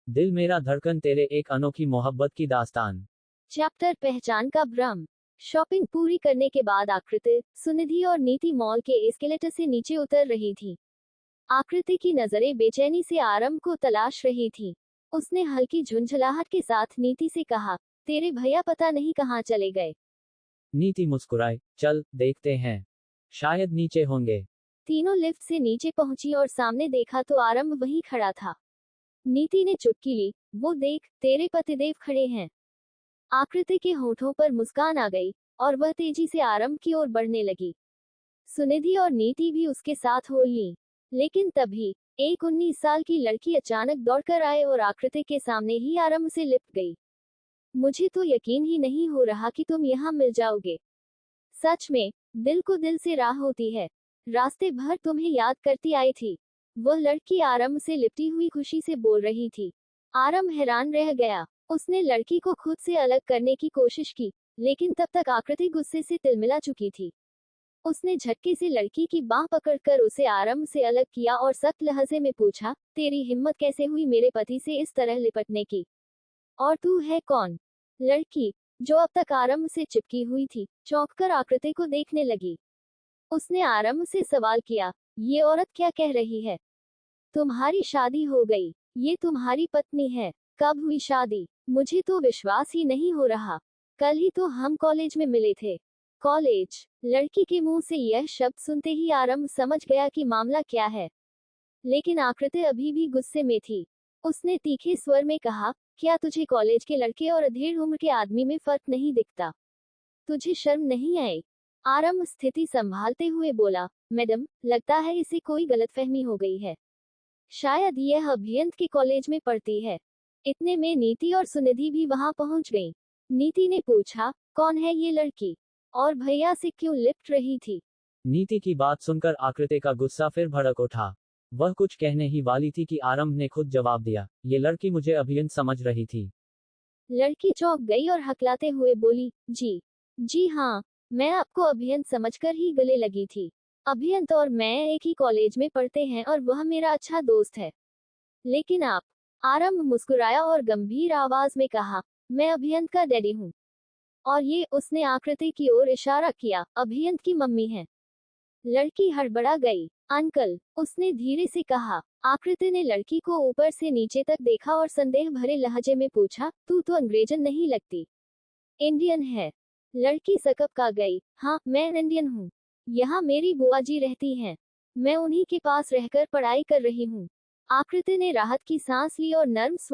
दिल मेरा धड़कन तेरे एक अनोखी मोहब्बत की दास्तान। चैप्टर पहचान का भ्रम। शॉपिंग पूरी करने के बाद आकृति, सुनिधि और नीति मॉल के एस्केलेटर से नीचे उतर रही थी। आकृति की नजरें बेचैनी से आरंभ को तलाश रही थी। उसने हल्की झुंझलाहट के साथ नीति से कहा, तेरे भैया पता नहीं कहाँ चले गए। नीति मुस्कुराई, चल देखते हैं, शायद नीचे होंगे। तीनों लिफ्ट से नीचे पहुंची और सामने देखा तो आरंभ वहीं खड़ा था। नीति ने चुटकी ली, वो देख, तेरे पतिदेव खड़े हैं। आकृति के होठों पर मुस्कान आ गई और वह तेजी से आरंभ की ओर बढ़ने लगी। सुनिधि और नीति भी उसके साथ हो ली। लेकिन तभी एक 19 साल की लड़की अचानक दौड़कर आए और आकृति के सामने ही आरंभ से लिपट गई। मुझे तो यकीन ही नहीं हो रहा कि तुम यहाँ मिल जाओगे। सच में, दिल को दिल से राह होती है। रास्ते भर तुम्हें याद करती आई थी। वह लड़की आरंभ से लिपटी हुई खुशी से बोल रही थी। आरंभ हैरान रह गया। उसने लड़की को खुद से अलग करने की कोशिश की, लेकिन तब तक आकृति गुस्से से तिलमिला चुकी थी। उसने झटके से लड़की की बांह पकड़कर उसे आरंभ से अलग किया और सख्त लहजे में पूछा, तेरी हिम्मत कैसे हुई मेरे पति से इस तरह लिपटने की? और तू है कौन? लड़की, जो अब तक आरंभ से चिपकी हुई थी, चौंककर आकृति को देखने लगी। उसने आरंभ से सवाल किया, ये औरत क्या कह रही है? तुम्हारी शादी हो गई, ये तुम्हारी पत्नी है। कब हुई शादी? मुझे तो विश्वास ही नहीं हो रहा। कल ही तो हम कॉलेज में मिले थे। कॉलेज? लड़की के मुंह से यह शब्द सुनते ही आरंभ समझ गया कि मामला क्या है। लेकिन आकृति अभी भी गुस्से में थी। उसने तीखे स्वर में कहा, क्या तुझे कॉलेज के लड़के और अधेड़ उम्र के आदमी में फर्क नहीं दिखता? तुझे शर्म नहीं आई? आरंभ स्थिति संभालते हुए बोला, मैडम, लगता है इसे कोई गलतफहमी हो गई है। शायद यह अभियंत के कॉलेज में पढ़ती है। इतने में नीति और सुनिधि भी वहां पहुंच गईं। नीति ने पूछा, कौन है ये लड़की? और भैया से क्यों लिपट रही थी? नीति की बात सुनकर आकृति का गुस्सा फिर भड़क उठा। वह कुछ कहने ही वाली थी कि आरंभ ने खुद जवाब दिया, ये लड़की मुझे अभियंत समझ रही थी। लड़की चौंक गई और हकलाते हुए बोली, जी हाँ, मैं आपको अभियंत समझकर ही गले लगी थी। अभियंत और मैं एक ही कॉलेज में पढ़ते हैं और वह मेरा अच्छा दोस्त है। लेकिन आप? आरंभ मुस्कुराया और गंभीर आवाज में कहा, मैं अभियंत का डैडी हूँ। और ये, उसने आकृति की ओर इशारा किया, अभियंत की मम्मी है। लड़की हड़बड़ा गई। अंकल, उसने धीरे से कहा। आकृति ने लड़की को ऊपर से नीचे तक देखा और संदेह भरे लहजे में पूछा, तू तो अंग्रेजन नहीं लगती, इंडियन है। लड़की सकपका गई। हाँ, मैं इंडियन हूँ। यहाँ मेरी बुआ जी रहती हैं। मैं उन्हीं के पास रहकर पढ़ाई कर रही हूँ। आकृति ने राहत की सांस ली और नर्म